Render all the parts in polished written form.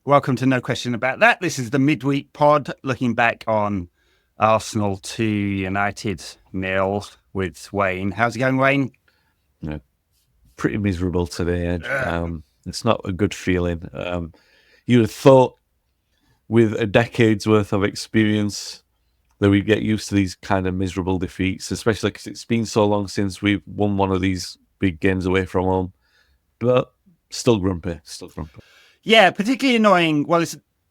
Welcome to No Question About That. This is the midweek pod looking back on Arsenal 2, United 0 with Wayne. How's it going, Wayne? Yeah, pretty miserable today, Ed. It's not a good feeling. You'd have thought with a decade's worth of experience that we'd get used to these kind of miserable defeats, especially because it's been so long since we've won one of these big games away from home. But still grumpy. Yeah, particularly annoying. Well,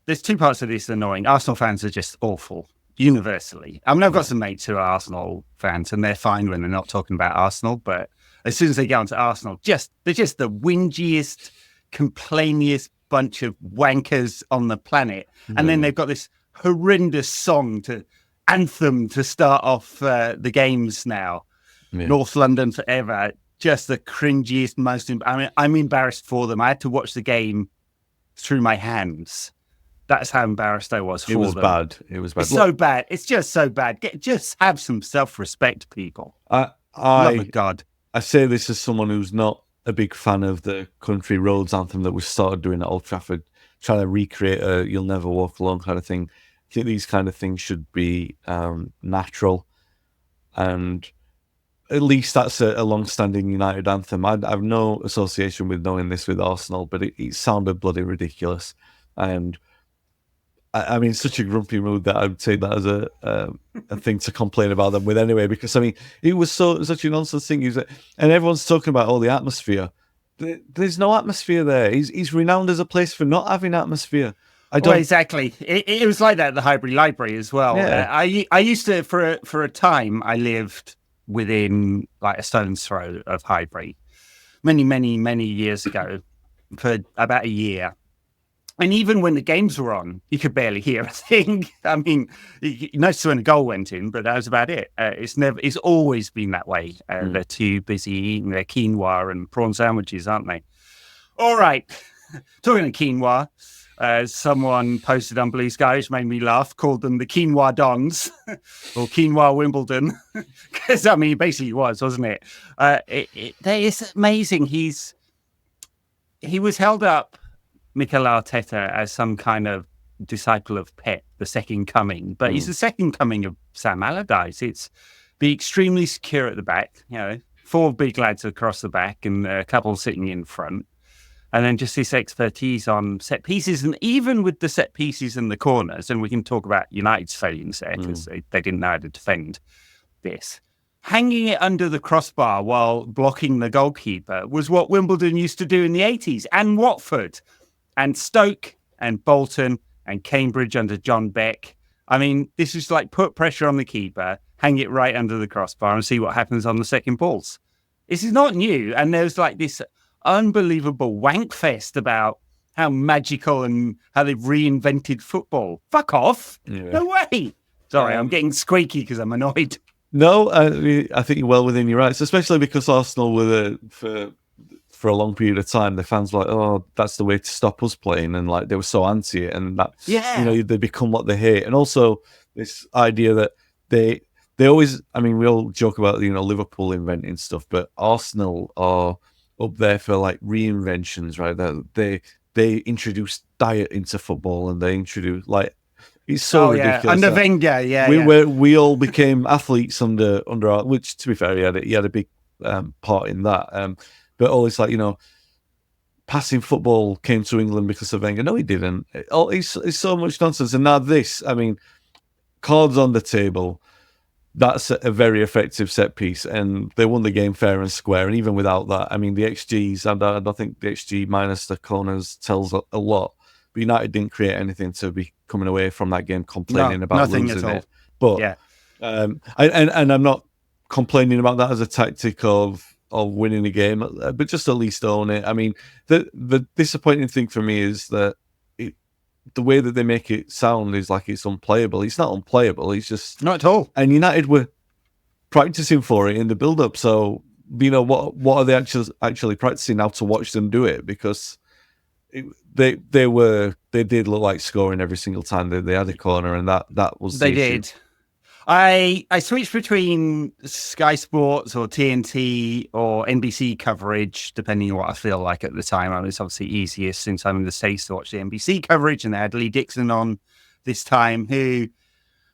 there's two parts of this annoying. Arsenal fans are just awful, universally. I mean, I've got some mates who are Arsenal fans, and they're fine when they're not talking about Arsenal. But as soon as they get onto Arsenal, they're just the whingiest, complainiest bunch of wankers on the planet. And then they've got this horrendous anthem to start off the games now. Yeah. North London forever. Just the cringiest, I'm embarrassed for them. I had to watch the game through my hands. That's how embarrassed I was for them. It was bad. It's so bad. It's just so bad. Just have some self-respect, people. Love of God. I say this as someone who's not a big fan of the Country Roads anthem that we started doing at Old Trafford, trying to recreate a You'll Never Walk Alone kind of thing. I think these kind of things should be natural, and at least that's a long-standing United anthem. I have no association with knowing this with Arsenal, but it sounded bloody ridiculous. And I'm in such a grumpy mood that I would take that as a thing to complain about them with anyway, because, I mean, it was such a nonsense thing. And everyone's talking about all the atmosphere. There's no atmosphere there. He's renowned as a place for not having atmosphere. Exactly. It was like that at the Highbury Library as well. Yeah. I used to, for a time, I lived within like a stone's throw of Highbury many years ago for about a year. And even when the games were on, you could barely hear a thing. I mean, you noticed when a goal went in, but that was about it. It's always been that way. They're too busy eating their quinoa and prawn sandwiches, aren't they? All right. Talking of quinoa, someone posted on Blue Sky, which made me laugh, called them the Quinoa Dons or Quinoa Wimbledon. Because, I mean, it basically was, wasn't it? It's amazing. He was held up, Mikel Arteta, as some kind of disciple of Pep, the second coming. But he's the second coming of Sam Allardyce. It's be extremely secure at the back, 4 big lads across the back and a couple sitting in front. And then just this expertise on set pieces, and even with the set pieces in the corners, and we can talk about United's failings there because they didn't know how to defend this. Hanging it under the crossbar while blocking the goalkeeper was what Wimbledon used to do in the 80s, and Watford, and Stoke, and Bolton, and Cambridge under John Beck. I mean, this is like put pressure on the keeper, hang it right under the crossbar, and see what happens on the second balls. This is not new, and there's like this unbelievable wank fest about how magical and how they've reinvented football. Fuck off. Yeah. No way. Sorry, I'm getting squeaky because I'm annoyed. No, I think you're well within your rights, especially because Arsenal were for a long period of time, the fans were like, oh, that's the way to stop us playing, and like they were so anti it, and that they become what they hate. And also this idea that they always, I mean, we all joke about Liverpool inventing stuff, but Arsenal are up there for like reinventions, right? That they introduced diet into football, and they introduced like it's so ridiculous. Under Wenger, we all became athletes under our, which to be fair, he had a big part in that. But all it's like passing football came to England because of Wenger. No, he didn't. It's so much nonsense. And now this, I mean, cards on the table. That's a very effective set piece, and they won the game fair and square. And even without that, I mean, the XGs, I don't think the XG minus the corners tells a lot. But United didn't create anything to be coming away from that game complaining about losing it. But and I'm not complaining about that as a tactic of winning a game, but just at least own it. I mean, the disappointing thing for me is that the way that they make it sound is like it's unplayable. It's not unplayable. It's just not at all. And United were practicing for it in the build-up. So what are they actually practicing now to watch them do it? Because they did look like scoring every single time they had a corner, and that was they did. I switched between Sky Sports or TNT or NBC coverage, depending on what I feel like at the time. I mean, it's obviously easiest since I'm in the States to watch the NBC coverage, and they had Lee Dixon on this time, who,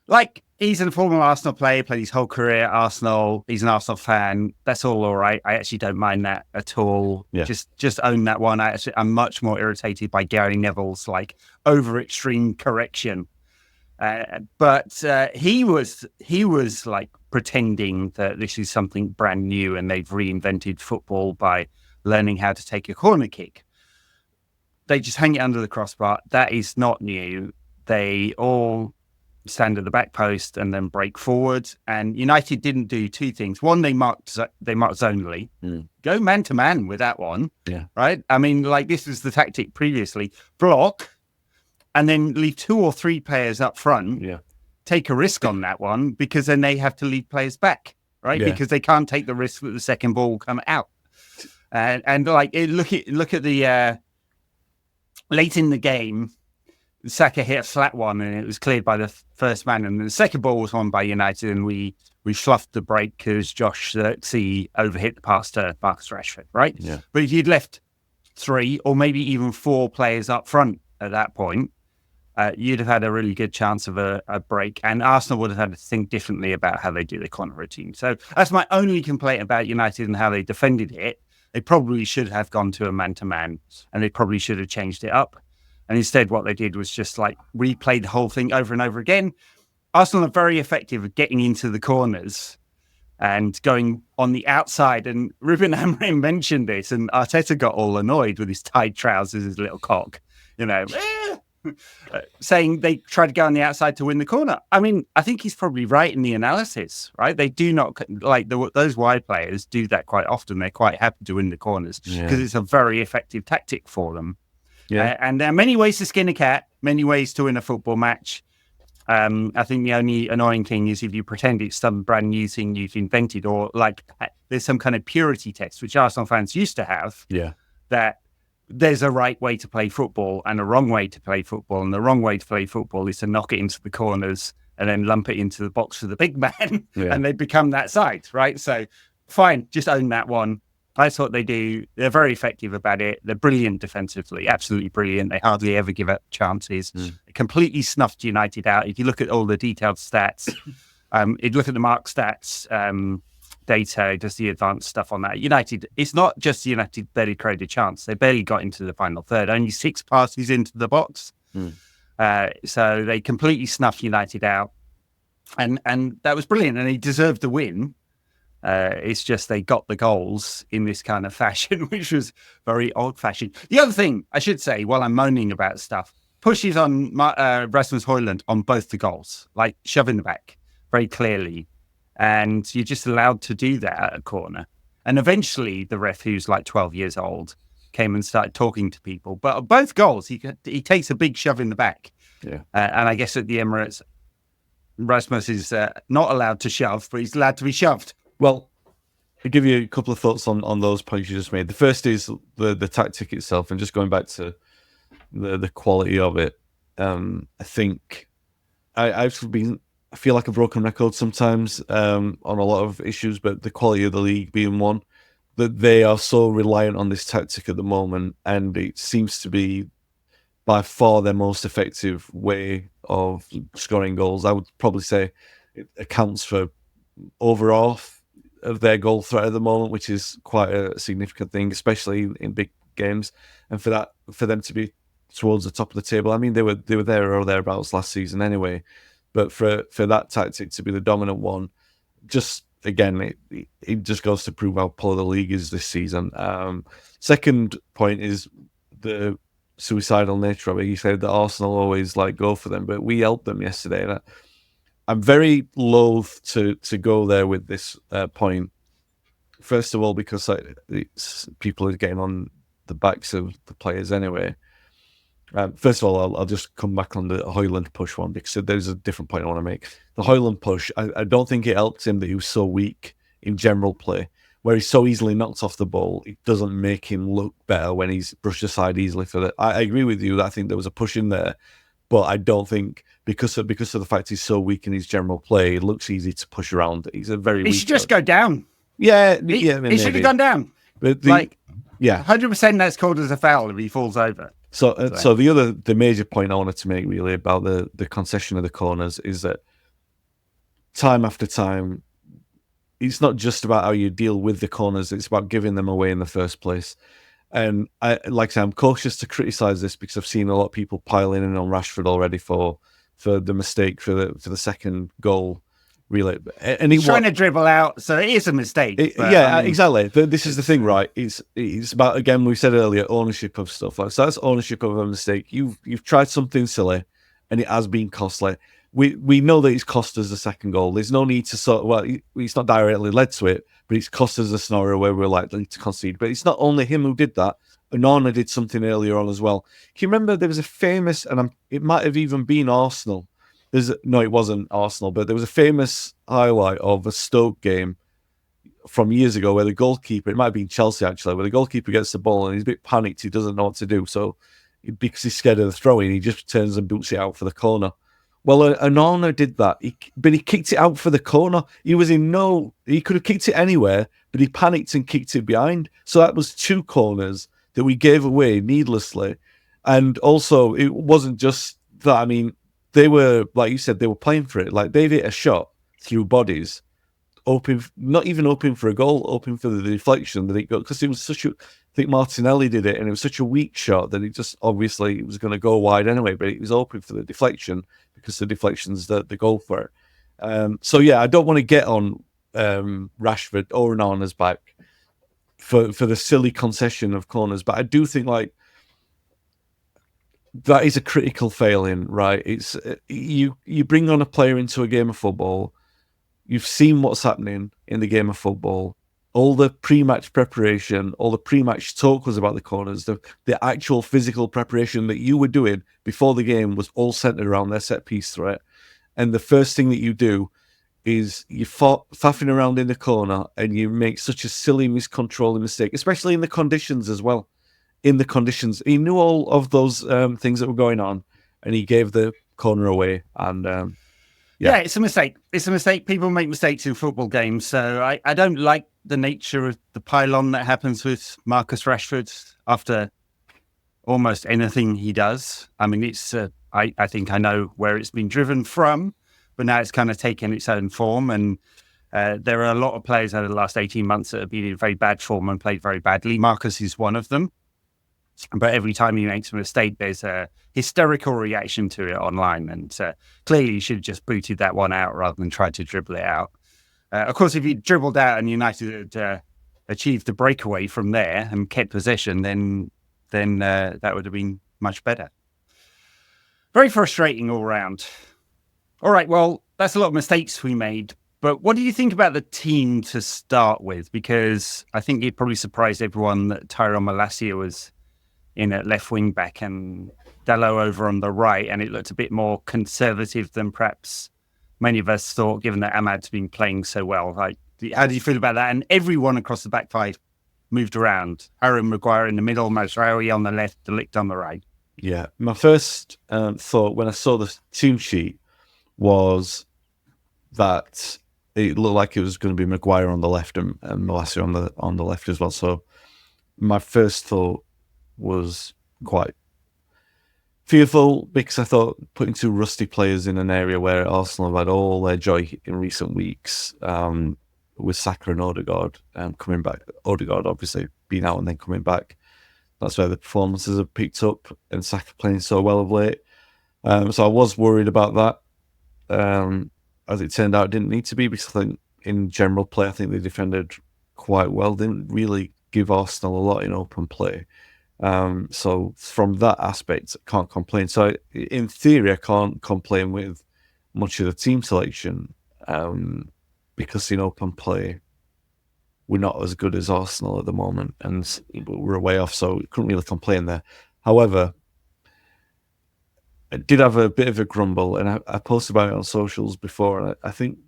like, he's a former Arsenal player, played his whole career at Arsenal. He's an Arsenal fan. That's all right. I actually don't mind that at all. Yeah. Just own that one. I'm much more irritated by Gary Neville's like over extreme correction. But he was like pretending that this is something brand new and they've reinvented football by learning how to take a corner kick. They just hang it under the crossbar. That is not new. They all stand at the back post and then break forward. And United didn't do two things. One, they marked zonally. Go man to man with that one. Yeah. Right. I mean, like, this was the tactic previously. Block and then leave 2 or 3 players up front. Yeah. Take a risk on that one, because then they have to leave players back, right? Yeah. Because they can't take the risk that the second ball will come out. And like, look at the late in the game, Saka hit a flat one and it was cleared by the first man, and the second ball was won by United, and we sloughed the break because Josh Zirkzee overhit the pass to Marcus Rashford, right? Yeah. But if you'd left 3 or maybe even 4 players up front at that point, you'd have had a really good chance of a break, and Arsenal would have had to think differently about how they do their corner routine. So that's my only complaint about United and how they defended it. They probably should have gone to a man-to-man, and they probably should have changed it up. And instead, what they did was just like replay the whole thing over and over again. Arsenal are very effective at getting into the corners and going on the outside. And Ruben Amorim mentioned this, and Arteta got all annoyed with his tight trousers, his little cock, saying they try to go on the outside to win the corner. I mean, I think he's probably right in the analysis, right? They do not, like, those wide players do that quite often. They're quite happy to win the corners because it's a very effective tactic for them. Yeah. And there are many ways to skin a cat, many ways to win a football match. I think the only annoying thing is if you pretend it's some brand new thing you've invented, or like there's some kind of purity test, which Arsenal fans used to have, that there's a right way to play football and a wrong way to play football. And the wrong way to play football is to knock it into the corners and then lump it into the box for the big man, and they become that side, right? So fine, just own that one. That's what they do. They're very effective about it. They're brilliant defensively, absolutely brilliant. They hardly ever give up chances. They completely snuffed United out. If you look at all the detailed stats, if you look at the mark stats data, just the advanced stuff on that, United, it's not just United barely created a chance. They barely got into the final third. Only 6 passes into the box. So they completely snuffed United out. And that was brilliant. And they deserved the win. It's just they got the goals in this kind of fashion, which was very old-fashioned. The other thing I should say, while I'm moaning about stuff, pushes on Rasmus Højlund on both the goals, like shoving the back very clearly. And you're just allowed to do that at a corner. And eventually the ref, who's like 12 years old, came and started talking to people. But both goals, he takes a big shove in the back. And I guess at the Emirates, Rasmus is not allowed to shove, but he's allowed to be shoved. Well, I'll give you a couple of thoughts on those points you just made. The first is the tactic itself, and just going back to the quality of it. I think I feel like a broken record sometimes on a lot of issues, but the quality of the league being one, that they are so reliant on this tactic at the moment, and it seems to be by far their most effective way of scoring goals. I would probably say it accounts for over half of their goal threat at the moment, which is quite a significant thing, especially in big games. And for them to be towards the top of the table, I mean, they were there or thereabouts last season anyway. But for that tactic to be the dominant one, just again, it just goes to prove how poor the league is this season. Second point is the suicidal nature of it. You said that Arsenal always like go for them, but we helped them yesterday. And I'm very loath to go there with this point. First of all, because people are getting on the backs of the players anyway. First of all, I'll just come back on the Højlund push one, because there's a different point I want to make. The Højlund push, I don't think it helped him that he was so weak in general play, where he's so easily knocked off the ball. It doesn't make him look better when he's brushed aside easily for that. I agree with you that I think there was a push in there, but I don't think because of the fact he's so weak in his general play, it looks easy to push around. He's a very. He should just go down. Yeah, he should have gone down. But 100% that's called as a foul if he falls over. So the major point I wanted to make really about the concession of the corners is that time after time, it's not just about how you deal with the corners; it's about giving them away in the first place. And I'm cautious to criticise this because I've seen a lot of people piling in on Rashford already for the mistake for the second goal. Really, and he's trying to dribble out, so it is a mistake. Exactly. This is the thing, right? It's about, again, we said earlier, ownership of stuff. So that's ownership of a mistake. You've tried something silly, and it has been costly. We know that it's cost us the second goal. There's no need to it's not directly led to it, but it's cost us a scenario where we're likely to concede. But it's not only him who did that. Onana did something earlier on as well. Can you remember there was a famous, and it might have even been Arsenal. No, it wasn't Arsenal, but there was a famous highlight of a Stoke game from years ago where the goalkeeper, it might have been Chelsea actually, where the goalkeeper gets the ball and he's a bit panicked. He doesn't know what to do. So because he's scared of the throw-in, he just turns and boots it out for the corner. Well, Onana did that, but he kicked it out for the corner. He could have kicked it anywhere, but he panicked and kicked it behind. So that was 2 corners that we gave away needlessly. And also, it wasn't just that. I mean, they were, like you said, they were playing for it. Like, they'd hit a shot through bodies, not even open for a goal, open for the deflection that it got, because it was I think Martinelli did it, and it was such a weak shot that it just, obviously, it was going to go wide anyway, but it was open for the deflection, because the deflection's the goal for it. I don't want to get on Rashford or Onana's back for the silly concession of corners, but I do think, like, that is a critical failing, right? It's you bring on a player into a game of football. You've seen what's happening in the game of football. All the pre-match preparation, all the pre-match talk was about the corners. The actual physical preparation that you were doing before the game was all centered around their set piece threat. And the first thing that you do is you faffing around in the corner and you make such a silly miscontrolling mistake, especially in the conditions as well. In the conditions, he knew all of those things that were going on, and he gave the corner away. And it's a mistake. It's a mistake. People make mistakes in football games, so I don't like the nature of the pylon that happens with Marcus Rashford after almost anything he does. I mean, it's I think I know where it's been driven from, but now it's kind of taken its own form. And there are a lot of players over the last 18 months that have been in very bad form and played very badly. Marcus is one of them. But every time he makes a mistake, there's a hysterical reaction to it online. And clearly, you should have just booted that one out rather than tried to dribble it out. Of course, if you dribbled out and United had achieved the breakaway from there and kept possession, then that would have been much better. Very frustrating all round. All right, well, that's a lot of mistakes we made. But what do you think about the team to start with? Because I think it probably surprised everyone that Tyrone Malacia was in at left wing back and Dalot over on the right, and it looked a bit more conservative than perhaps many of us thought, given that Ahmad's been playing so well. Like, how do you feel about that? And everyone across the back 5 moved around. Harry Maguire in the middle, Mazraoui on the left, De Ligt on the right. Yeah, my first thought when I saw the team sheet was that it looked like it was going to be Maguire on the left and Malacia on the left as well. So my first thought was quite fearful, because I thought putting 2 rusty players in an area where Arsenal have had all their joy in recent weeks, with Saka and Odegaard coming back. Odegaard obviously being out and then coming back. That's where the performances have picked up, and Saka playing so well of late. So I was worried about that. As it turned out, it didn't need to be, because I think in general play, I think they defended quite well. Didn't really give Arsenal a lot in open play. So from that aspect, I can't complain. So in theory, I can't complain with much of the team selection, because in open play, we're not as good as Arsenal at the moment, and we're a way off, so couldn't really complain there. However, I did have a bit of a grumble, and I posted about it on socials before, and I think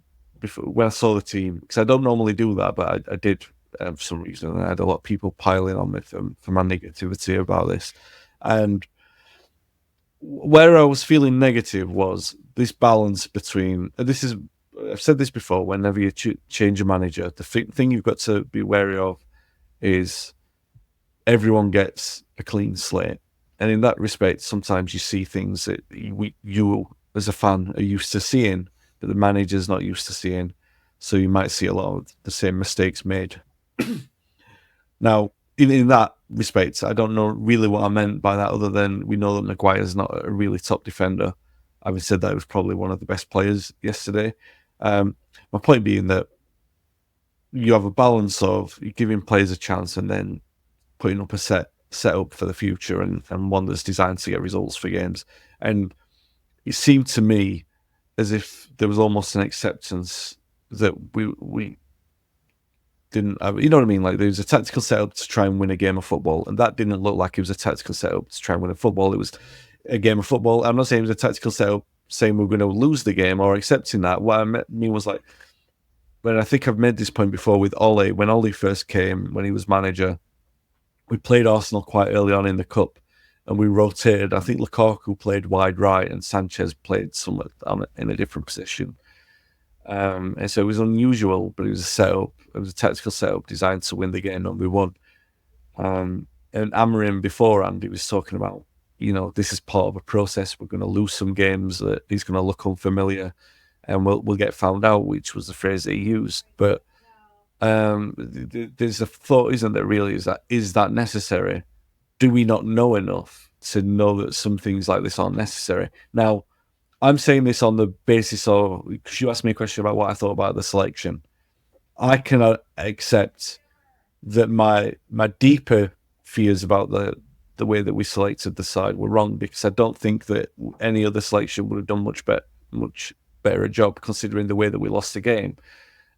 when I saw the team, because I don't normally do that, but I did for some reason, and I had a lot of people piling on me for my negativity about this. And where I was feeling negative was this balance between. I've said this before. Whenever you change a manager, the thing you've got to be wary of is everyone gets a clean slate, and in that respect, sometimes you see things that you as a fan are used to seeing, but the manager's not used to seeing. So you might see a lot of the same mistakes made. Now, in that respect, I don't know really what I meant by that, other than we know that Maguire's not a really top defender. Having said that, he was probably one of the best players yesterday. My point being that you have a balance of giving players a chance and then putting up a set up for the future, and one that's designed to get results for games. And it seemed to me as if there was almost an acceptance that we didn't have, you know what I mean? Like, there was a tactical setup to try and win a game of football, and that didn't look like it was a tactical setup to try and win a football. It was a game of football. I'm not saying it was a tactical setup saying we're going to lose the game or accepting that. What I mean was, like, when I think I've made this point before with Ole, when Ole first came, when he was manager, we played Arsenal quite early on in the cup, and we rotated. I think Lukaku played wide right and Sanchez played somewhere in a different position. And so it was unusual, but it was a setup. It was a tactical setup designed to win the game, and we won. And Amorim beforehand, he was talking about, this is part of a process. We're going to lose some games that he's going to look unfamiliar, and we'll get found out, which was the phrase that he used. But there's a thought, isn't there, really, is that necessary? Do we not know enough to know that some things like this aren't necessary? Now, I'm saying this on the basis of, because you asked me a question about what I thought about the selection. I cannot accept that my deeper fears about the way that we selected the side were wrong, because I don't think that any other selection would have done much better a job, considering the way that we lost the game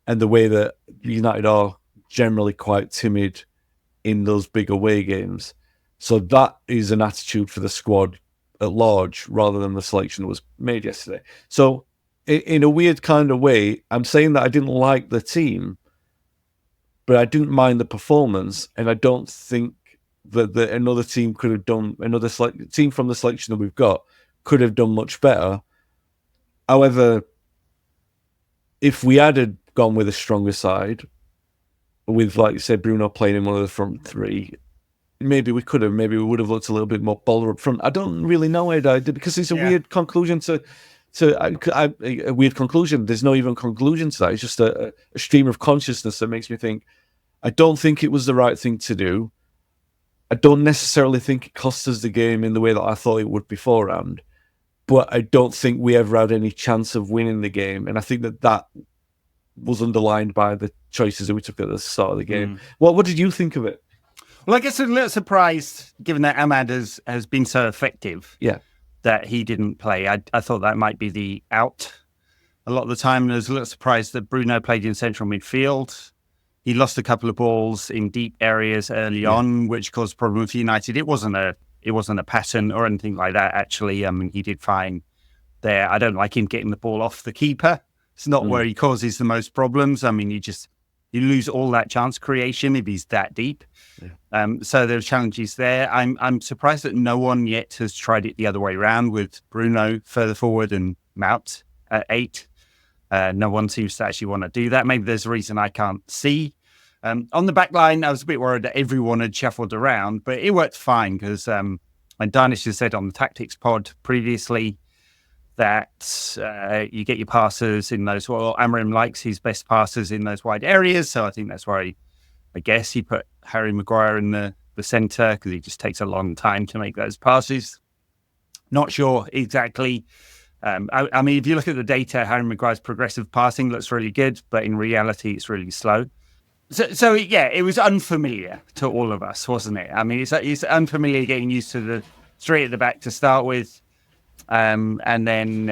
and the way that United are generally quite timid in those big away games. So that is an attitude for the squad at large, rather than the selection that was made yesterday. So in a weird kind of way, I'm saying that I didn't like the team, but I didn't mind the performance, and I don't think that another team could have done, team from the selection that we've got could have done much better. However, if we had gone with a stronger side, with, like you said, Bruno playing in one of the front three, maybe we could have. Maybe we would have looked a little bit more bolder up front. I don't really know, Ed, because it's a weird conclusion a weird conclusion. There's no even conclusion to that. It's just a stream of consciousness that makes me think, I don't think it was the right thing to do. I don't necessarily think it cost us the game in the way that I thought it would beforehand, but I don't think we ever had any chance of winning the game. And I think that was underlined by the choices that we took at the start of the game. What did you think of it? Well, I guess I'm a little surprised, given that Ahmad has been so effective, that he didn't play. I thought that might be the out a lot of the time. And I was a little surprised that Bruno played in central midfield. He lost a couple of balls in deep areas early on, which caused problems for United. It wasn't a pattern or anything like that, actually. I mean, he did fine there. I don't like him getting the ball off the keeper. It's not where he causes the most problems. I mean, you lose all that chance creation if he's that deep. So there are challenges there. I'm surprised that no one yet has tried it the other way around, with Bruno further forward and Mount at 8. No one seems to actually want to do that. Maybe there's a reason I can't see. On the back line, I was a bit worried that everyone had shuffled around, but it worked fine, because and Darnish has said on the Tactics pod previously that you get your passers in those. Well, Amorim likes his best passers in those wide areas, so I think that's why I guess he put Harry Maguire in the centre, because he just takes a long time to make those passes. Not sure exactly. I mean, if you look at the data, Harry Maguire's progressive passing looks really good, but in reality, it's really slow. So it was unfamiliar to all of us, wasn't it? I mean, it's unfamiliar getting used to the three at the back to start with. And then,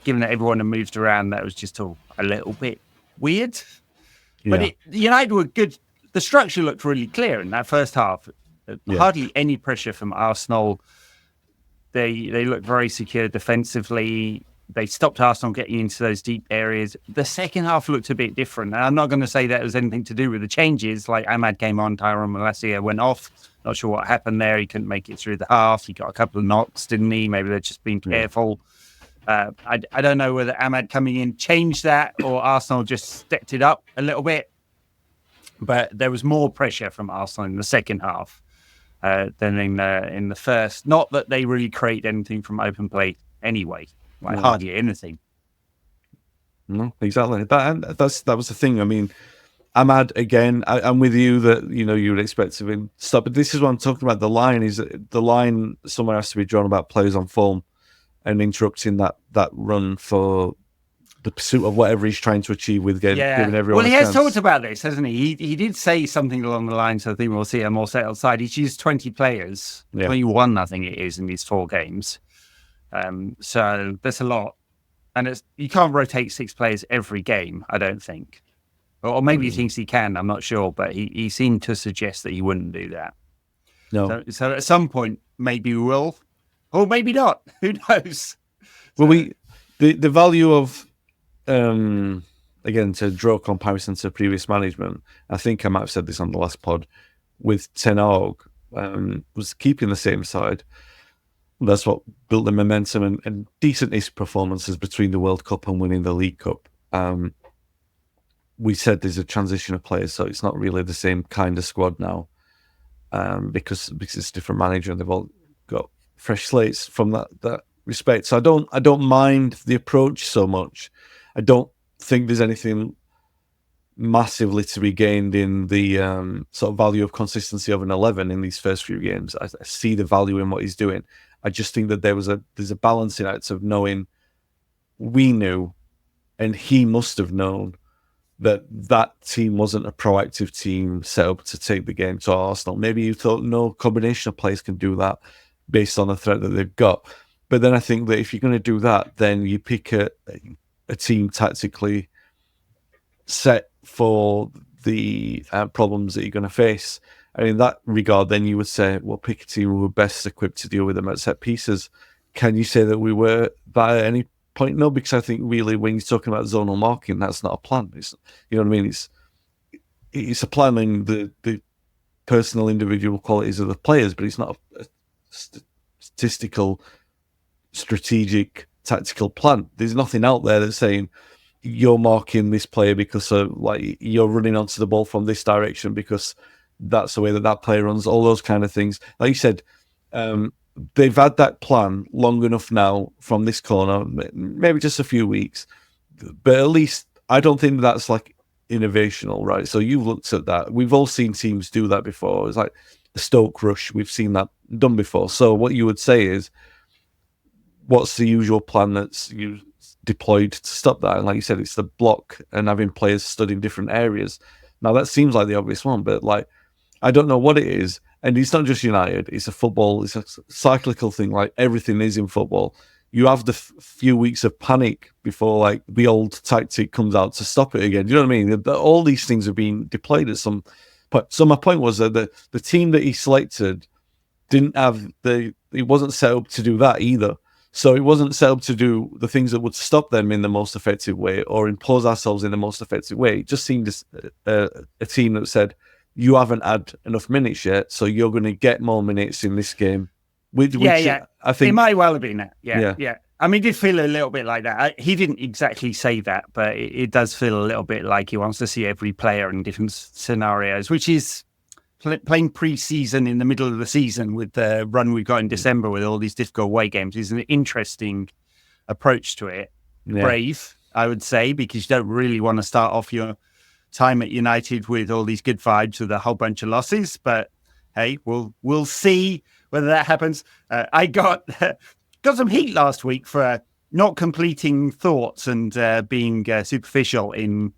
given that everyone had moved around, that was just all a little bit weird. Yeah. But United were good. The structure looked really clear in that first half. Hardly any pressure from Arsenal. They looked very secure defensively. they stopped Arsenal getting into those deep areas. The second half looked a bit different. And I'm not going to say that it was anything to do with the changes. Like Ahmad came on, Tyrone Malacia went off. Not sure what happened there. He couldn't make it through the half. He got a couple of knocks, didn't he? Maybe they're just being careful. I don't know whether Ahmad coming in changed that or Arsenal just stepped it up a little bit. But there was more pressure from Arsenal in the second half than in the first. Not that they really create anything from open play anyway, hardly anything. No, exactly. That was the thing. I mean, Ahmad, again, I'm with you that, you would expect of him to stop. But this is what I'm talking about. The line is the line somewhere has to be drawn about players on form and interrupting that run for the pursuit of whatever he's trying to achieve with giving everyone. Well, he has talked about this, hasn't he? He did say something along the lines. I think we'll see a more settled side. He's used 20 players, 21, I think it is, in these 4 games. So that's a lot, and you can't rotate 6 players every game. I don't think, or maybe he thinks he can. I'm not sure, but he seemed to suggest that he wouldn't do that. No. So at some point, maybe we will. Or maybe not. Who knows? Well, the value of, again, to draw a comparison to previous management, I think I might have said this on the last pod, with Ten Hag, was keeping the same side. That's what built the momentum and decent performances between the World Cup and winning the League Cup. We said there's a transition of players, so it's not really the same kind of squad now, because it's a different manager and they've all got fresh slates from that respect. So I don't mind the approach so much. I don't think there's anything massively to be gained in the sort of value of consistency of an 11 in these first few games. I see the value in what he's doing. I just think that there's a balancing act of knowing we knew, and he must have known, that team wasn't a proactive team set up to take the game to Arsenal. Maybe you thought no combination of players can do that based on the threat that they've got. But then I think that if you're going to do that, then you pick a team tactically set for the problems that you're going to face. And in that regard, then you would say, well, pick a team who were best equipped to deal with them at set pieces. Can you say that we were that at any point? No, because I think really when you're talking about zonal marking, that's not a plan. It's, you know what I mean? It's a plan in the personal individual qualities of the players, but it's not a statistical, strategic, tactical plan. There's nothing out there that's saying you're marking this player because you're running onto the ball from this direction because that's the way that player runs, all those kind of things. Like you said, they've had that plan long enough now from this corner, maybe just a few weeks, but at least I don't think that's like innovational, right? So you've looked at that. We've all seen teams do that before. It's like the Stoke rush. We've seen that done before. So what you would say is, what's the usual plan that's you deployed to stop that? And like you said, it's the block and having players stood in different areas. Now that seems like the obvious one, but I don't know what it is. And it's not just United. It's a cyclical thing, like everything is in football. You have the few weeks of panic before the old tactic comes out to stop it again. Do you know what I mean? All these things are being deployed at some point. So my point was that the team that he selected didn't have it wasn't set up to do that either. So it wasn't set up to do the things that would stop them in the most effective way or impose ourselves in the most effective way. It just seemed a team that said, you haven't had enough minutes yet, so you're going to get more minutes in this game. Which I think it might well have been that. Yeah. I mean, it did feel a little bit like that. He didn't exactly say that, but it does feel a little bit like he wants to see every player in different scenarios, which is playing pre-season in the middle of the season with the run we've got in December with all these difficult away games is an interesting approach to it. Yeah. Brave, I would say, because you don't really want to start off your time at United with all these good vibes with a whole bunch of losses. But hey, we'll see whether that happens. I got some heat last week for not completing thoughts and being superficial in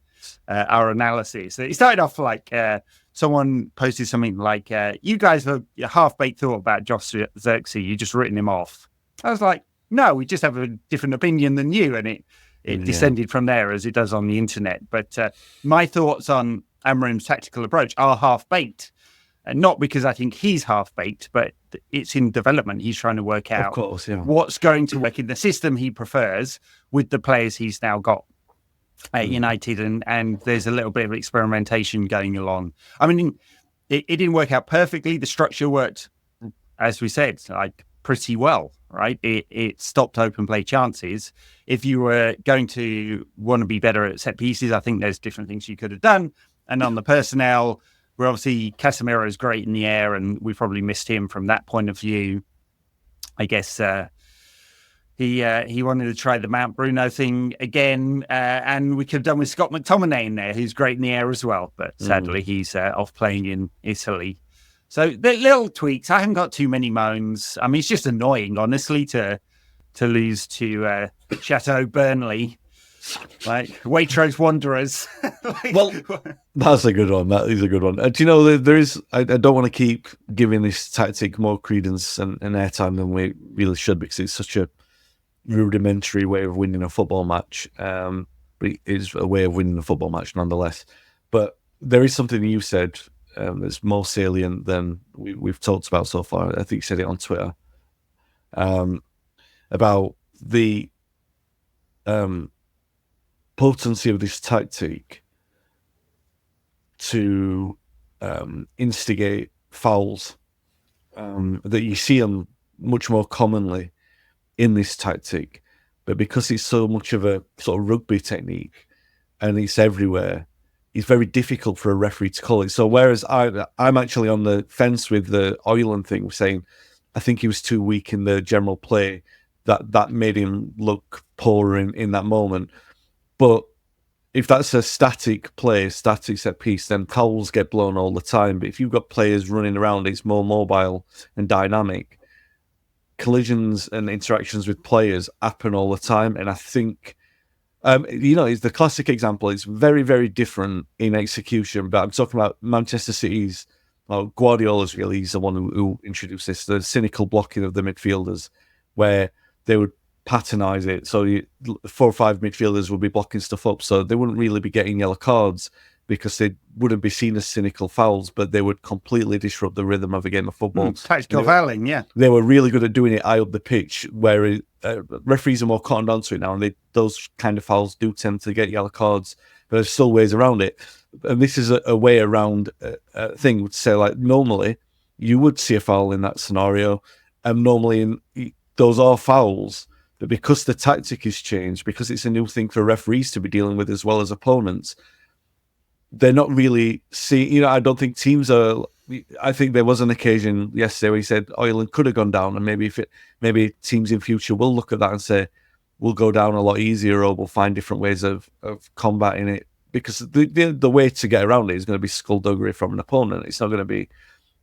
our analysis. It started off like someone posted something like, you guys have a half-baked thought about Josh Zirkzee. You just written him off. I was like, no, we just have a different opinion than you. And it descended from there as it does on the internet. But my thoughts on Amorim's tactical approach are half-baked. And not because I think he's half-baked, but it's in development. He's trying to work out what's going to work in the system he prefers with the players he's now got at United. And there's a little bit of experimentation going along. I mean, it didn't work out perfectly. The structure worked, as we said, like pretty well, right? It stopped open play chances. If you were going to want to be better at set pieces, I think there's different things you could have done. And on the personnel, where obviously Casemiro is great in the air, and we probably missed him from that point of view. I guess he wanted to try the Mount Bruno thing again, and we could have done with Scott McTominay in there, who's great in the air as well. But sadly, he's off playing in Italy. So the little tweaks. I haven't got too many moans. I mean, it's just annoying, honestly, to lose to Chateau Burnley. Like Waitrose Wanderers. Well, that's a good one. That is a good one. Do you know, there is, I don't want to keep giving this tactic more credence and airtime than we really should, because it's such a rudimentary way of winning a football match. But it is a way of winning a football match nonetheless. But there is something you said that's more salient than we've talked about so far. I think you said it on Twitter about the potency of this tactic to instigate fouls, that you see them much more commonly in this tactic, but because it's so much of a sort of rugby technique and it's everywhere, it's very difficult for a referee to call it. So whereas I'm actually on the fence with the Højlund thing, saying I think he was too weak in the general play, that made him look poor in that moment. But if that's a static play, static set piece, then fouls get blown all the time. But if you've got players running around, it's more mobile and dynamic. Collisions and interactions with players happen all the time. And I think, it's the classic example. It's very, very different in execution. But I'm talking about Manchester City's, Guardiola's really, he's the one who introduced this, the cynical blocking of the midfielders, where they would patternize it. So 4 or 5 midfielders would be blocking stuff up. So they wouldn't really be getting yellow cards because they wouldn't be seen as cynical fouls, but they would completely disrupt the rhythm of a game of football. Tactical fouling, yeah. They were really good at doing it high up the pitch, where referees are more cottoned onto it now, and those kind of fouls do tend to get yellow cards, but there's still ways around it. And this is a way around a thing to say, like, normally you would see a foul in that scenario, and normally those are fouls. But because the tactic has changed, because it's a new thing for referees to be dealing with as well as opponents, they're not really seeing, I don't think teams are, I think there was an occasion yesterday where he said Højlund could have gone down, and maybe teams in future will look at that and say, we'll go down a lot easier, or we'll find different ways of combating it, because the way to get around it is going to be skullduggery from an opponent. It's not going to be,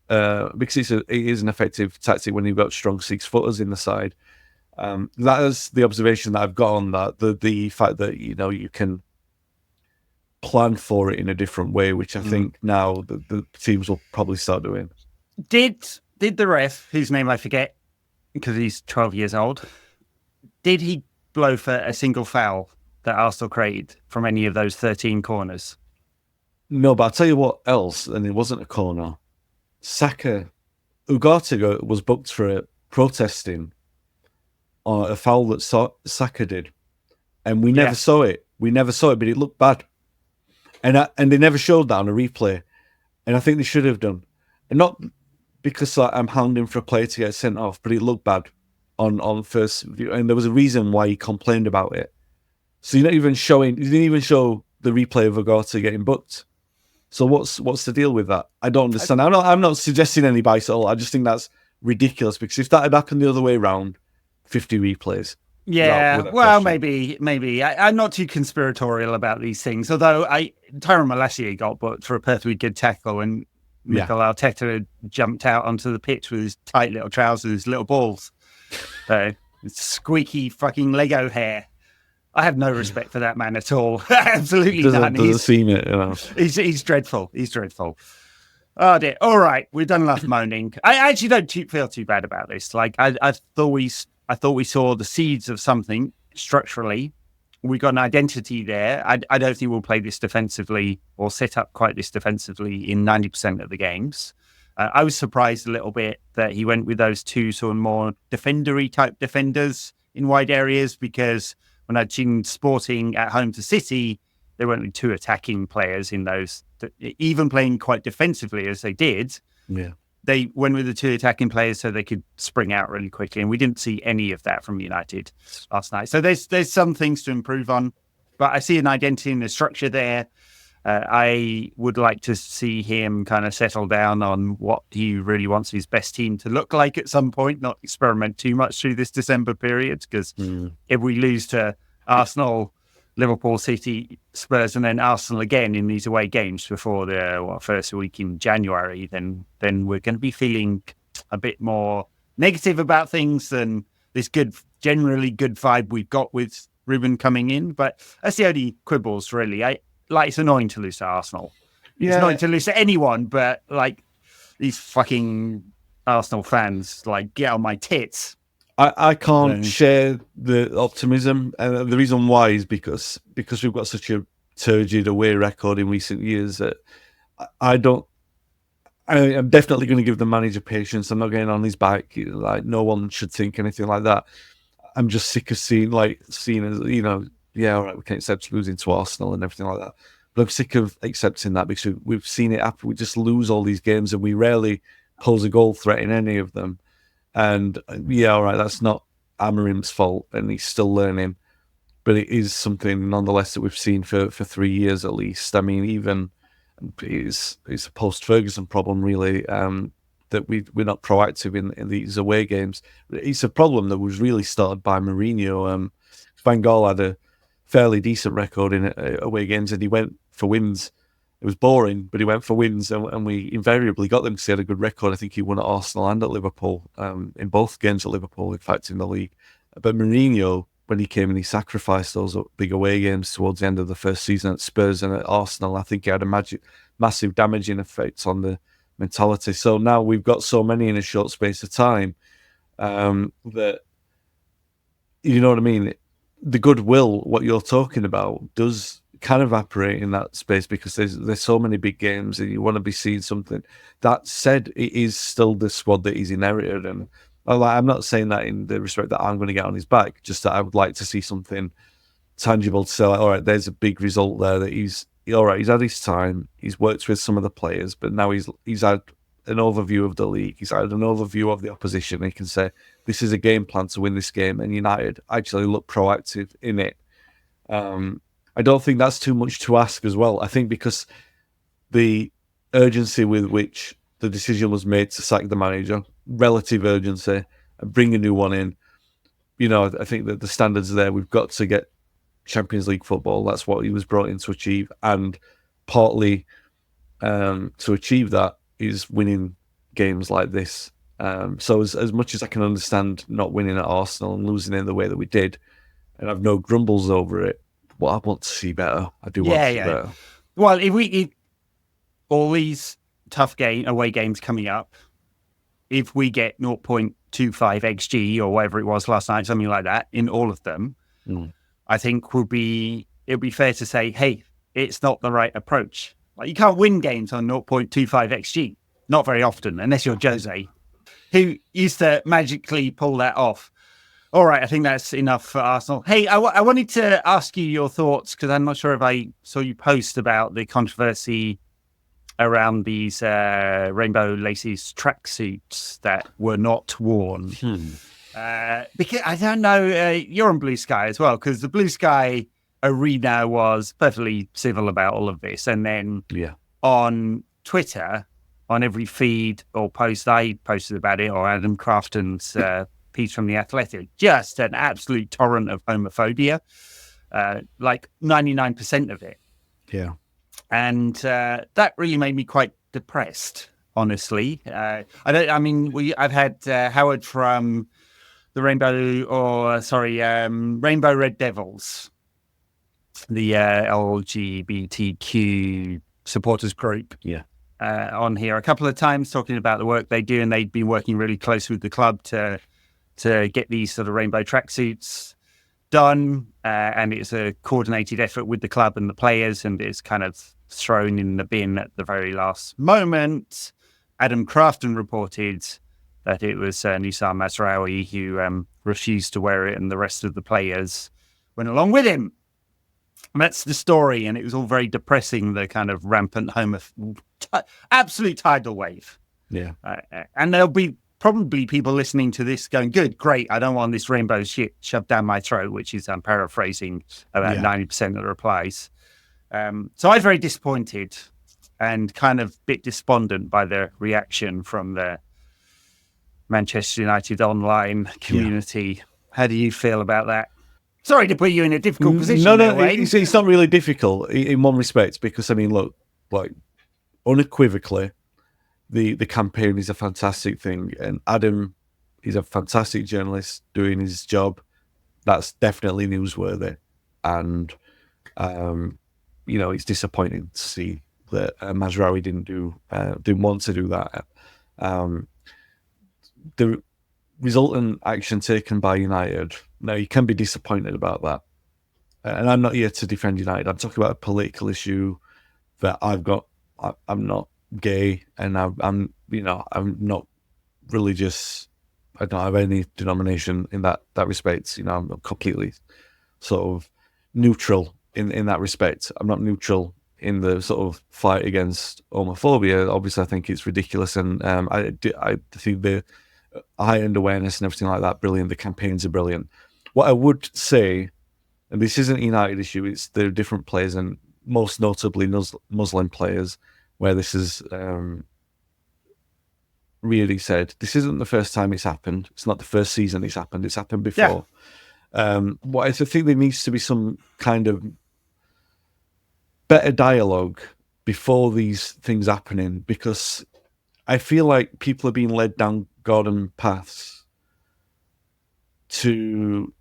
because it is an effective tactic when you've got strong 6-footers in the side. That is the observation that I've got on that. The fact that you can plan for it in a different way, which I think now the teams will probably start doing. Did the ref, whose name I forget because he's 12 years old, did he blow for a single foul that Arsenal created from any of those 13 corners? No, but I'll tell you what else, and it wasn't a corner. Ugarte was booked for protesting on a foul that Saka did, and we never saw it. We never saw it, but it looked bad, and they never showed that on a replay, and I think they should have done, and not because I'm hounding for a player to get sent off, but it looked bad on first view, and there was a reason why he complained about it. So you didn't even show the replay of Ugarte getting booked. So what's the deal with that? I don't understand. I'm not suggesting any bias at all. I just think that's ridiculous, because if that had happened the other way around, 50 replays. Yeah, well, maybe. I'm not too conspiratorial about these things, although Tyrone Malacia got booked for a perfectly good tackle, and Mikel Arteta jumped out onto the pitch with his tight little trousers, little balls. So squeaky fucking Lego hair. I have no respect for that man at all. Absolutely none. Doesn't seem it. He's dreadful. He's dreadful. Oh dear. All right, we've done enough moaning. I actually don't feel too bad about this. Like I thought we saw the seeds of something structurally. We got an identity there. I don't think we'll play this defensively or set up quite this defensively in 90% of the games. I was surprised a little bit that he went with those two sort of more defendery type defenders in wide areas, because when I'd seen Sporting at home to City, there weren't really two attacking players in those, even playing quite defensively as they did. Yeah. They went with the two attacking players so they could spring out really quickly. And we didn't see any of that from United last night. So there's some things to improve on, but I see an identity and a structure there. I would like to see him kind of settle down on what he really wants his best team to look like at some point, not experiment too much through this December period, because if we lose to Arsenal, Liverpool, City, Spurs, and then Arsenal again in these away games before the first week in January, then we're going to be feeling a bit more negative about things than this generally good vibe we've got with Ruben coming in. But that's the only quibbles, really. It's annoying to lose to Arsenal. Yeah. It's annoying to lose to anyone, but like these fucking Arsenal fans, like, get on my tits. I can't share the optimism, and the reason why is because we've got such a turgid away record in recent years that I'm definitely going to give the manager patience. I'm not getting on his back. Like, no one should think anything like that. I'm just sick of seeing as, yeah, all right, we can accept losing to Arsenal and everything like that. But I'm sick of accepting that, because we've seen it happen. We just lose all these games and we rarely pose a goal threat in any of them. And yeah, all right, that's not Amorim's fault, and he's still learning. But it is something nonetheless that we've seen for 3 years at least. I mean, even it's a post-Ferguson problem, really, that we're not proactive in these away games. It's a problem that was really started by Mourinho. Van Gaal had a fairly decent record in away games, and he went for wins. It was boring, but he went for wins, and we invariably got them because he had a good record. I think he won at Arsenal and at Liverpool, in both games at Liverpool, in fact, in the league. But Mourinho, when he came in, he sacrificed those big away games towards the end of the first season at Spurs and at Arsenal. I think he had a massive damaging effect on the mentality. So now we've got so many in a short space of time that, you know what I mean? The goodwill, what you're talking about, can evaporate in that space, because there's so many big games and you want to be seeing something. That said, it is still the squad that he's inherited, and I'm not saying that in the respect that I'm going to get on his back, just that I would like to see something tangible to say, like, all right, there's a big result there, that he's had his time, he's worked with some of the players, but now he's had an overview of the league, he's had an overview of the opposition, he can say, this is a game plan to win this game, and United actually look proactive in it. I don't think that's too much to ask as well. I think because the urgency with which the decision was made to sack the manager, relative urgency, and bring a new one in, I think that the standards are there. We've got to get Champions League football. That's what he was brought in to achieve. And partly to achieve that is winning games like this. So as much as I can understand not winning at Arsenal and losing in the way that we did, and I've no grumbles over it, well, I want to see better. I do want to see better. Well, if all these tough away games coming up, if we get 0.25 XG or whatever it was last night, something like that, in all of them, I think it'll be fair to say, hey, it's not the right approach. Like, you can't win games on 0.25 XG. Not very often, unless you're Jose, who used to magically pull that off. All right, I think that's enough for Arsenal. Hey, I wanted to ask you your thoughts, because I'm not sure if I saw you post about the controversy around these rainbow laces tracksuits that were not worn. Because I don't know, you're on Blue Sky as well, because the Blue Sky arena was perfectly civil about all of this. And then on Twitter, on every feed or post I posted about it, or Adam Crafton's piece from The Athletic, just an absolute torrent of homophobia, like 99% of it. Yeah. And that really made me quite depressed, honestly. I've had Howard from the Rainbow Red Devils, the LGBTQ supporters group. Yeah. On here a couple of times, talking about the work they do, and they'd been working really close with the club to get these sort of rainbow tracksuits done, and it's a coordinated effort with the club and the players, and it's kind of thrown in the bin at the very last moment. Adam Crafton reported that it was Nisar Mazraoui who refused to wear it, and the rest of the players went along with him. And that's the story, and it was all very depressing, the kind of rampant absolute tidal wave. Yeah. And there'll be probably people listening to this going, good, great, I don't want this rainbow shit shoved down my throat, which is, I'm paraphrasing about 90% of the replies. So I was very disappointed and kind of a bit despondent by the reaction from the Manchester United online community. Yeah. How do you feel about that? Sorry to put you in a difficult position. No, it's not really difficult in one respect, because, I mean, look, like, unequivocally, the campaign is a fantastic thing, and Adam is a fantastic journalist doing his job. That's definitely newsworthy, and it's disappointing to see that Mazraoui didn't want to do that. The resultant action taken by United, now you can be disappointed about that, and I'm not here to defend United. I'm talking about a political issue that I've got. I'm not gay, and I'm not religious. I don't have any denomination in that respect. I'm completely sort of neutral in that respect. I'm not neutral in the sort of fight against homophobia. Obviously, I think it's ridiculous, and I think the high-end awareness and everything like that, brilliant. The campaigns are brilliant. What I would say, and this isn't a United issue, it's the different players, and most notably Muslim players, where this is really said, this isn't the first time it's happened. It's not the first season it's happened before. What I think there needs to be some kind of better dialogue before these things happening, because I feel like people are being led down garden paths to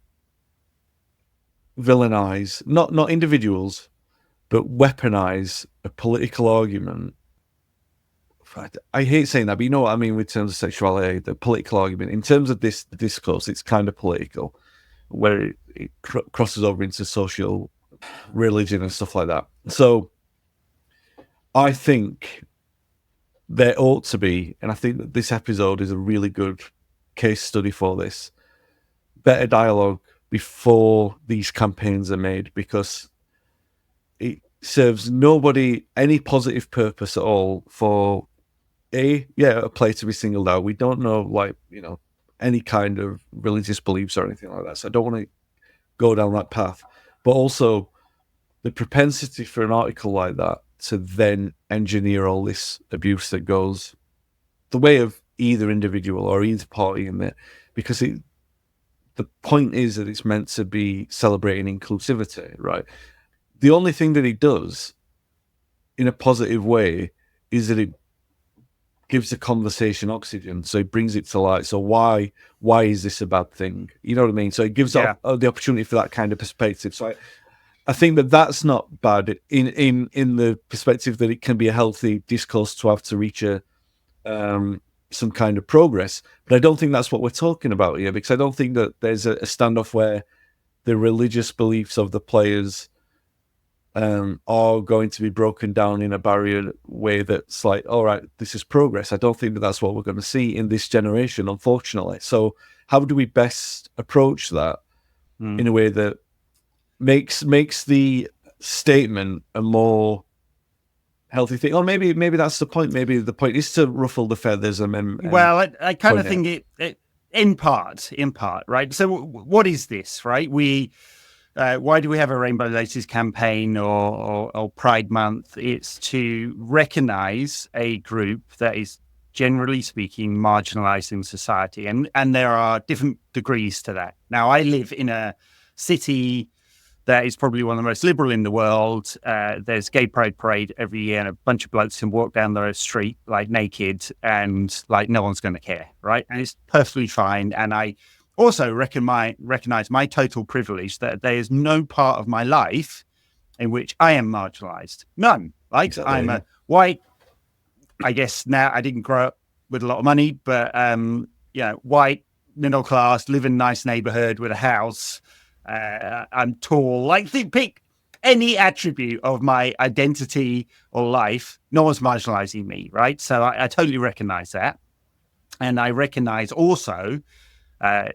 villainize, not individuals, but weaponize a political argument. I hate saying that, but you know what I mean with terms of sexuality, the political argument. In terms of this discourse, it's kind of political, where it crosses over into social religion and stuff like that. So I think there ought to be, and I think that this episode is a really good case study for this, better dialogue before these campaigns are made, because it serves nobody any positive purpose at all for a player to be singled out. We don't know, any kind of religious beliefs or anything like that, so I don't want to go down that path. But also the propensity for an article like that to then engineer all this abuse that goes the way of either individual or either party in there, because the point is that it's meant to be celebrating inclusivity, right? The only thing that it does in a positive way is that it gives the conversation oxygen, so it brings it to light. So why is this a bad thing? You know what I mean? So it gives the opportunity for that kind of perspective. So I think that that's not bad in the perspective that it can be a healthy discourse to have to reach some kind of progress. But I don't think that's what we're talking about here, because I don't think that there's a standoff where the religious beliefs of the players are going to be broken down in a barrier way that's like, all right, this is progress. I don't think that that's what we're going to see in this generation, unfortunately. So how do we best approach that in a way that makes the statement a more healthy thing? Or maybe that's the point. Maybe the point is to ruffle the feathers. Well, I kind of think it in part, right? So what is this, right? Why do we have a Rainbow Laces campaign or Pride Month? It's to recognize a group that is, generally speaking, marginalized in society. And there are different degrees to that. Now, I live in a city that is probably one of the most liberal in the world. There's Gay Pride Parade every year, and a bunch of blokes can walk down the street like naked, and like no one's going to care, right? And it's perfectly fine. And I also recognize my total privilege that there is no part of my life in which I am marginalized. None. Like, exactly. I'm a white, I guess now I didn't grow up with a lot of money, but white, middle class, live in a nice neighborhood with a house. I'm tall. Like, pick any attribute of my identity or life, no one's marginalizing me, right? So I totally recognize that. And I recognize also, Musab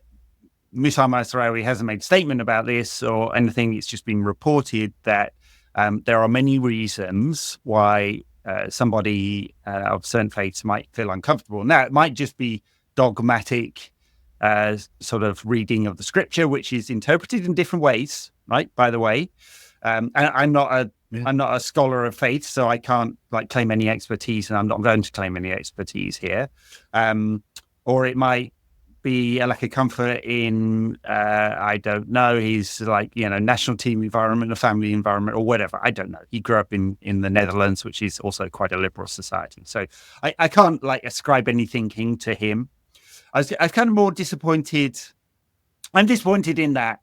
Mazraoui hasn't made a statement about this or anything. It's just been reported that there are many reasons why somebody of certain faiths might feel uncomfortable. Now, it might just be dogmatic sort of reading of the scripture, which is interpreted in different ways, right? By the way, and I'm not a scholar of faith, so I can't claim any expertise, and I'm not going to claim any expertise here. Or it might be a lack of comfort in, I don't know, his national team environment, a family environment, or whatever. I don't know. He grew up in the Netherlands, which is also quite a liberal society. So I can't ascribe anything to him. I was kind of more disappointed. I'm disappointed in that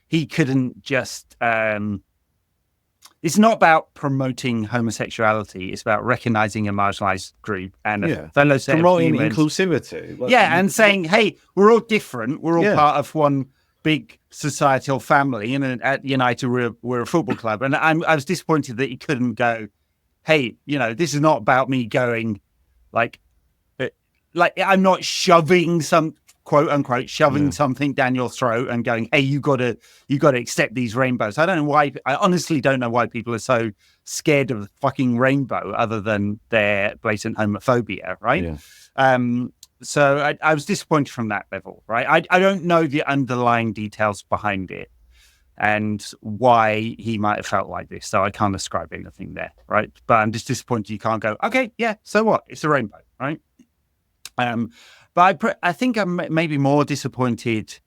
he couldn't just. It's not about promoting homosexuality. It's about recognizing a marginalized group and a fellow set promoting of humans. Inclusivity. And saying, hey, we're all different. We're all part of one big societal family. And at United, we're a football club. And I was disappointed that he couldn't go, hey, this is not about me going I'm not shoving some quote unquote something down your throat and going, hey, you gotta accept these rainbows. I honestly don't know why people are so scared of the fucking rainbow other than their blatant homophobia, right? So I was disappointed from that level, right? I don't know the underlying details behind it and why he might have felt like this, so I can't ascribe anything there, right? But I'm just disappointed you can't go, okay, yeah, so what? It's a rainbow, right? But I think I'm maybe more disappointed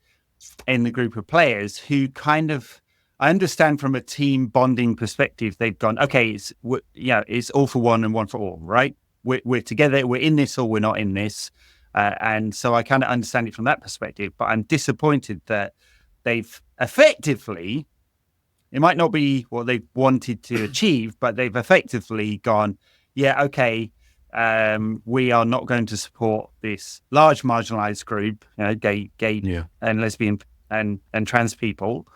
in the group of players who kind of, I understand from a team bonding perspective, they've gone, okay, it's all for one and one for all, right? We're together, we're in this or we're not in this. And so I kind of understand it from that perspective, but I'm disappointed that they've effectively, it might not be what they wanted to achieve, but they've effectively gone, yeah, okay, we are not going to support this large marginalized group, gay and lesbian and trans people,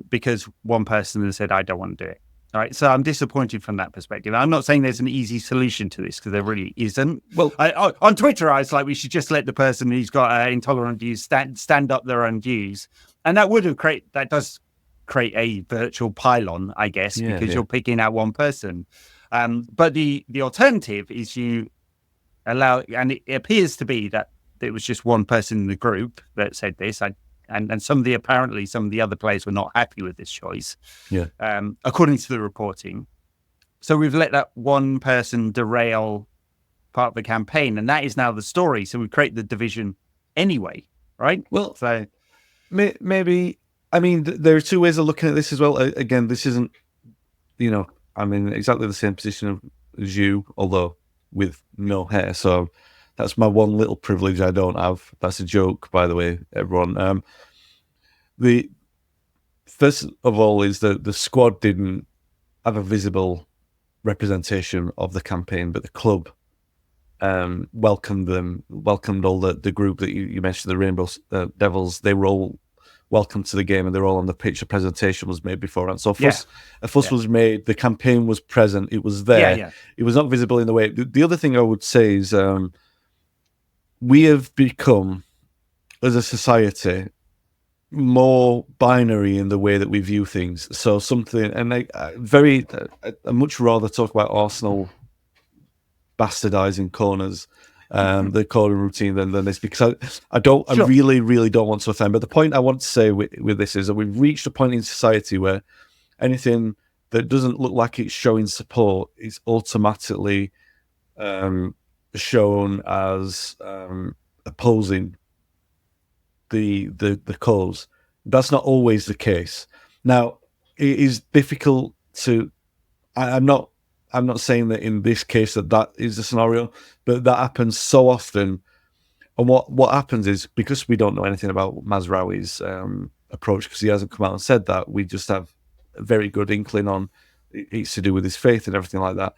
because one person has said, I don't want to do it. All right. So I'm disappointed from that perspective. I'm not saying there's an easy solution to this because there really isn't. Well, on Twitter, I was like, we should just let the person who's got intolerant views stand up their own views. And that does create a virtual pylon, I guess, because you're picking out one person. But the alternative is you allow, and it appears to be that it was just one person in the group that said this, and some of the other players were not happy with this choice, according to the reporting. So we've let that one person derail part of the campaign, and that is now the story. So we create the division anyway, right? Well, so maybe, I mean, there are two ways of looking at this as well. Again, this isn't, I'm in exactly the same position as you, although with no hair. So that's my one little privilege I don't have. That's a joke, by the way, everyone. The first of all is that the squad didn't have a visible representation of the campaign, but the club welcomed all the group that you mentioned, the Rainbow Devils. They were all welcome to the game, and they're all on the pitch. The presentation was made beforehand, so a fuss was made. The campaign was present; it was there. It was not visible in the way. The other thing I would say is we have become, as a society, more binary in the way that we view things. So something, and I much rather talk about Arsenal bastardizing corners. The corner routine than this, because I really, really don't want to offend. But the point I want to say with this is that we've reached a point in society where anything that doesn't look like it's showing support is automatically shown as opposing the cause. That's not always the case. Now, it is difficult to. I'm not saying that in this case that is the scenario, but that happens so often. And what happens is, because we don't know anything about Mazraoui's approach, because he hasn't come out and said that, we just have a very good inkling on it's to do with his faith and everything like that.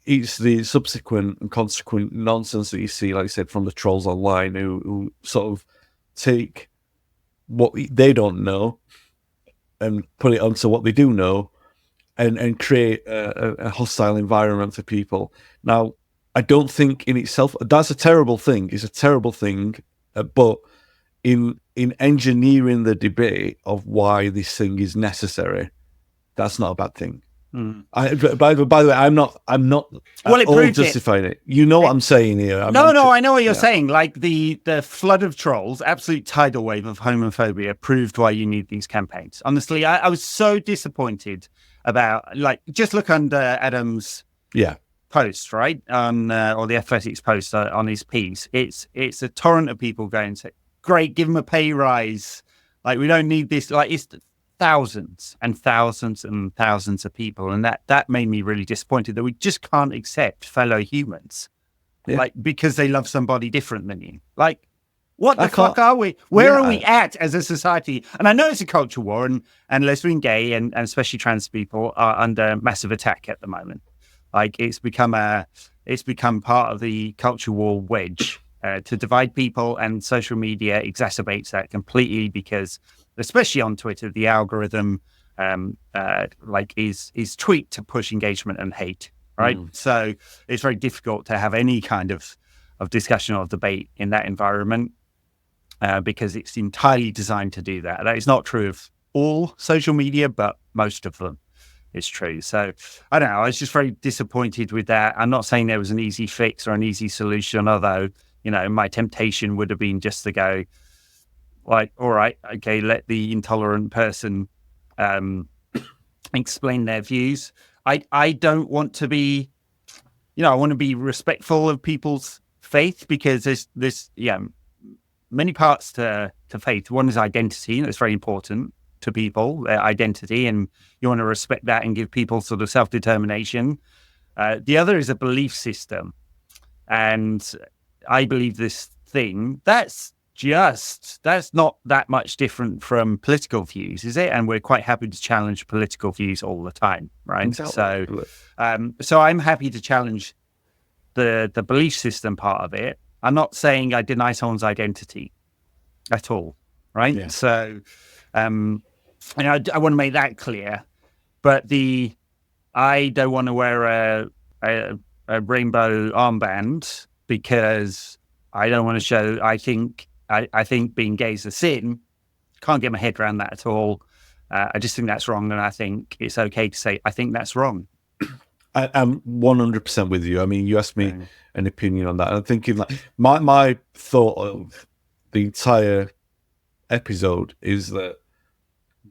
It's the subsequent and consequent nonsense that you see, like I said, from the trolls online who sort of take what they don't know and put it onto what they do know, and create a hostile environment for people. Now, I don't think in itself that's a terrible thing. It's a terrible thing, but in engineering the debate of why this thing is necessary, that's not a bad thing. By the way, I'm not well, it all proves justifying it. You know what I'm saying here. I know what you're saying. Like the flood of trolls, absolute tidal wave of homophobia proved why you need these campaigns. Honestly, I was so disappointed about, like, just look under Adam's post, right? On or the Athletics post on his piece. It's a torrent of people going to, great, give him a pay rise. Like, we don't need this. Like, it's thousands and thousands and thousands of people, and that made me really disappointed that we just can't accept fellow humans, like, because they love somebody different than you. Like, what the fuck are we? Where are we at as a society? And I know it's a culture war, and lesbian, gay, and especially trans people are under massive attack at the moment. Like, it's become part of the culture war wedge to divide people, and social media exacerbates that completely because, especially on Twitter, the algorithm is tweaked to push engagement and hate, right? So it's very difficult to have any kind of discussion or debate in that environment because it's entirely designed to do that. That is not true of all social media, but most of them is true. So I don't know. I was just very disappointed with that. I'm not saying there was an easy fix or an easy solution, although, you know, my temptation would have been just to go, like, all right, okay, let the intolerant person explain their views. I don't want to be, you know, I want to be respectful of people's faith, because there's many parts to faith. One is identity, and it's very important to people, their identity, and you want to respect that and give people sort of self-determination. The other is a belief system, and I believe this thing that's not that much different from political views, is it? And we're quite happy to challenge political views all the time, right? Exactly. So I'm happy to challenge the belief system part of it. I'm not saying I deny someone's identity at all, right? Yeah. So, I want to make that clear. But I don't want to wear a rainbow armband because I don't want to show. I think being gay is a sin. Can't get my head around that at all. I just think that's wrong, and I think it's okay to say I think that's wrong. I'm 100% with you. I mean, you asked me an opinion on that. I'm thinking, like, my thought of the entire episode is that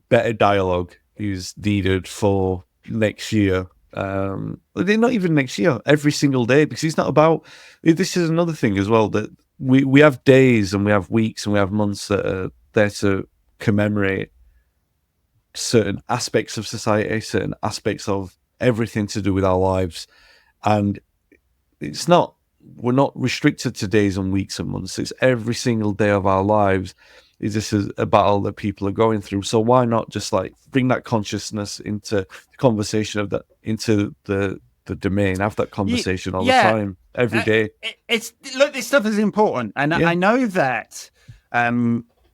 better dialogue is needed for next year. Not even next year, every single day, because it's not about. This is another thing as well, that we have days and we have weeks and we have months that are there to commemorate certain aspects of society, certain aspects of everything to do with our lives, and we're not restricted to days and weeks and months. It's every single day of our lives. This is a battle that people are going through. So why not just, like, bring that consciousness into the conversation of that, into the domain, have that conversation all the time, every day. Look, this stuff is important, and I know that,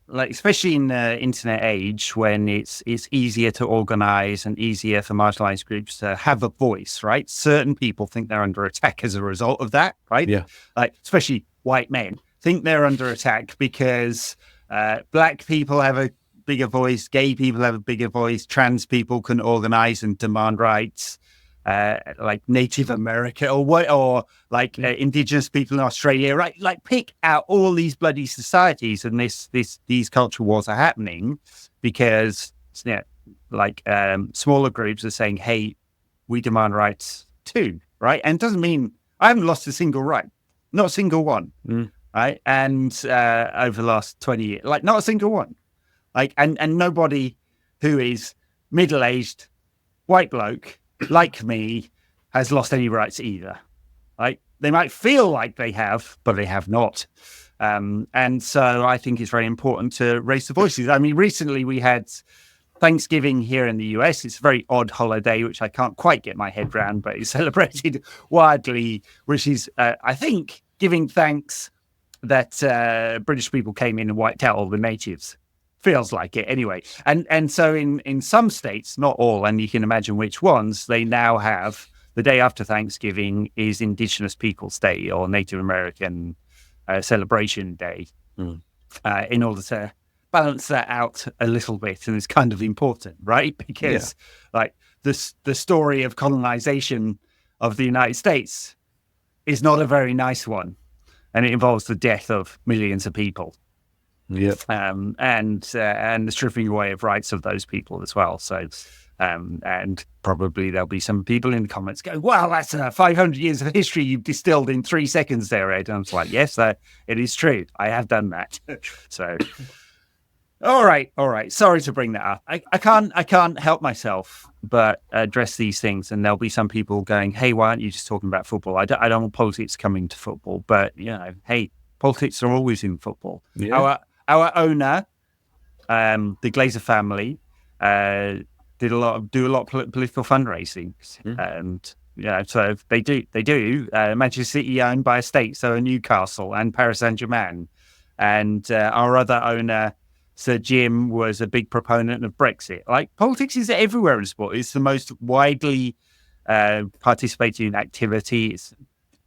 like, especially in the internet age, when it's easier to organize and easier for marginalized groups to have a voice, right? Certain people think they're under attack as a result of that, right? Yeah. Like, especially white men think they're under attack because black people have a bigger voice, gay people have a bigger voice, trans people can organize and demand rights, like Native America or indigenous people in Australia, right? Like, pick out all these bloody societies, and these culture wars are happening because smaller groups are saying, hey, we demand rights too, right? And it doesn't mean I haven't lost a single right, not a single one, right? And over the last 20 years, like, not a single one, like, and nobody who is middle-aged white bloke like me has lost any rights either. Like, they might feel like they have, but they have not. And so I think it's very important to raise the voices. I mean, recently we had Thanksgiving here in the US. It's a very odd holiday, which I can't quite get my head around, but it's celebrated widely, which is, I think, giving thanks that British people came in and wiped out all the natives Feels like it anyway. And so in some states, not all, and you can imagine which ones, they now have the day after Thanksgiving is Indigenous Peoples Day or Native American Celebration Day, in order to balance that out a little bit. And it's kind of important, right? Because like the story of colonization of the United States is not a very nice one. And it involves the death of millions of people. Yeah, and the stripping away of rights of those people as well. So, and probably there'll be some people in the comments going, "Well, that's 500 years of history you've distilled in 3 seconds there, Ed." And I was like, "Yes, it is true. I have done that." So, all right. Sorry to bring that up. I can't help myself but address these things. And there'll be some people going, "Hey, why aren't you just talking about football?" I don't want politics coming to football, but hey, politics are always in football. Yeah. Our owner, the Glazer family, do a lot of political fundraising, and so they do. Manchester City owned by a state, so are Newcastle and Paris Saint-Germain, and our other owner, Sir Jim, was a big proponent of Brexit. Like, politics is everywhere in sport. It's the most widely participated in activity. It's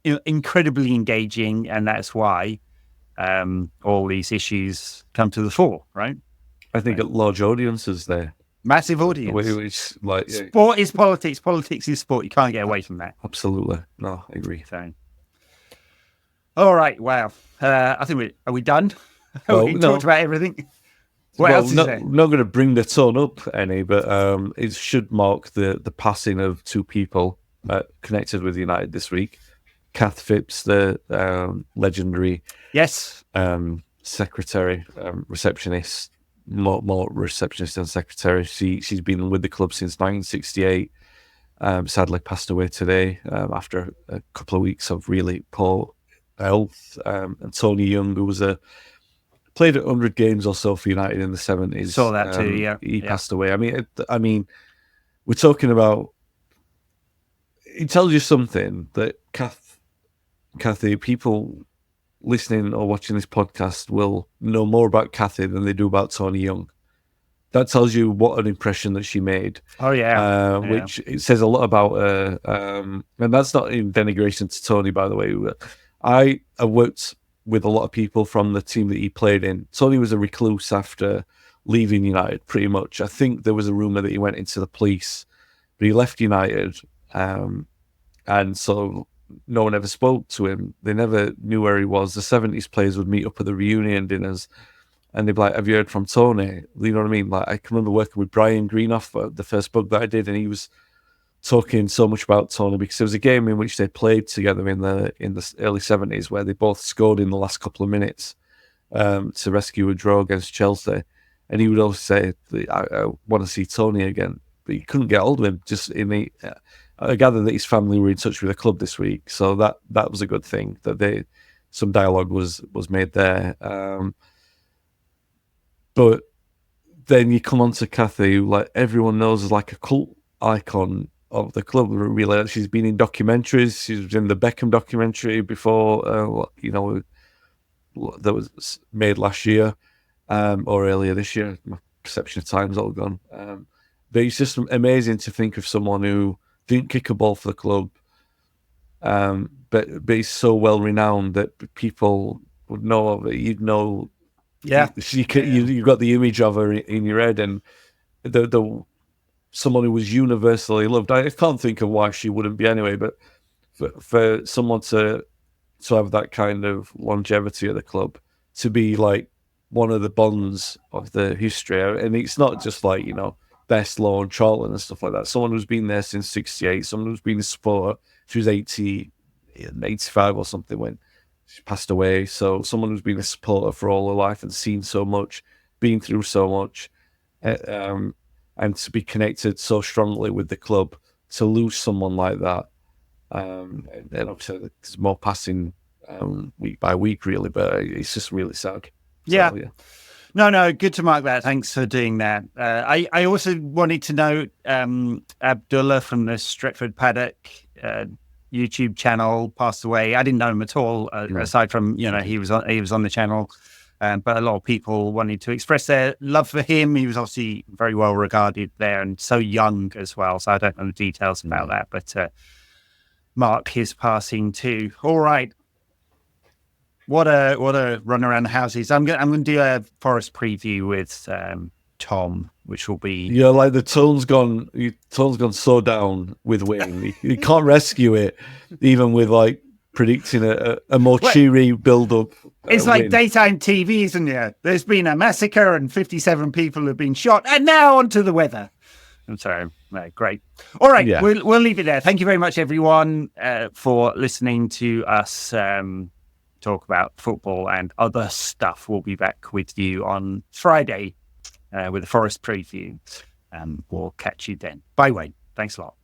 incredibly engaging, and that's why all these issues come to the fore, right? I think at large audiences there. Massive audience. Which, like, sport is politics. Politics is sport. You can't get away from that. Absolutely. No, I agree. So, all right. Wow. I think are we done? We talked about everything. What else is there? I'm not going to bring the tone up any, but it should mark the passing of two people connected with United this week. Kath Phipps, the legendary secretary, receptionist, more receptionist than secretary. She's been with the club since 1968. Sadly passed away today after a couple of weeks of really poor health. And Tony Young, who was played 100 games or so for United in the 70s. Saw that too, yeah. He passed away. I mean, we're talking about. It tells you something that Kathy, people listening or watching this podcast will know more about Kathy than they do about Tony Young. That tells you what an impression that she made. Oh, yeah. Which it says a lot about her. And that's not in denigration to Tony, by the way. I worked with a lot of people from the team that he played in. Tony was a recluse after leaving United, pretty much. I think there was a rumour that he went into the police, but he left United. And so no one ever spoke to him. They never knew where he was. The 70s players would meet up at the reunion dinners and they'd be like, "Have you heard from Tony?" You know what I mean? Like, I can remember working with Brian Greenough, the first book that I did, and he was talking so much about Tony because there was a game in which they played together in the early 70s where they both scored in the last couple of minutes to rescue a draw against Chelsea. And he would always say, I want to see Tony again. But you couldn't get hold of him. I gather that his family were in touch with the club this week, so that was a good thing that some dialogue was made there. But then you come on to Kathy, who, like, everyone knows is like a cult icon of the club. Really, she's been in documentaries. She was in the Beckham documentary before, that was made last year or earlier this year. My perception of time's all gone. But it's just amazing to think of someone who didn't kick a ball for the club, but he's so well renowned that people would know of it. You'd know, you've got the image of her in your head, and the someone who was universally loved. I can't think of why she wouldn't be anyway, but for someone to have that kind of longevity at the club, to be like one of the bonds of the history, and it's not just like, Best, Law and Charlton and stuff like that. Someone who's been there since 68, someone who's been a supporter. She was 85 or something when she passed away. So someone who's been a supporter for all her life and seen so much, been through so much, and to be connected so strongly with the club, to lose someone like that. And obviously there's more passing week by week, really, but it's just really sad. Yeah. No, good to mark that. Thanks for doing that. I also wanted to note Abdullah from the Stretford Paddock YouTube channel passed away. I didn't know him at all, aside from he was on the channel. But a lot of people wanted to express their love for him. He was obviously very well regarded there and so young as well. So I don't know the details about that, but mark his passing too. All right. What a run around the houses. I'm gonna do a Forest preview with Tom, which will be like the tone's gone so down with Wayne. You can't rescue it, even with like predicting a more cheery build up. It's like daytime TV, isn't it? There's been a massacre and 57 people have been shot, and now onto the weather. I'm sorry. Great. All right, we'll leave it there. Thank you very much, everyone, for listening to us talk about football and other stuff. We'll be back with you on Friday with a Forest preview. We'll catch you then. Bye, Wayne. Thanks a lot.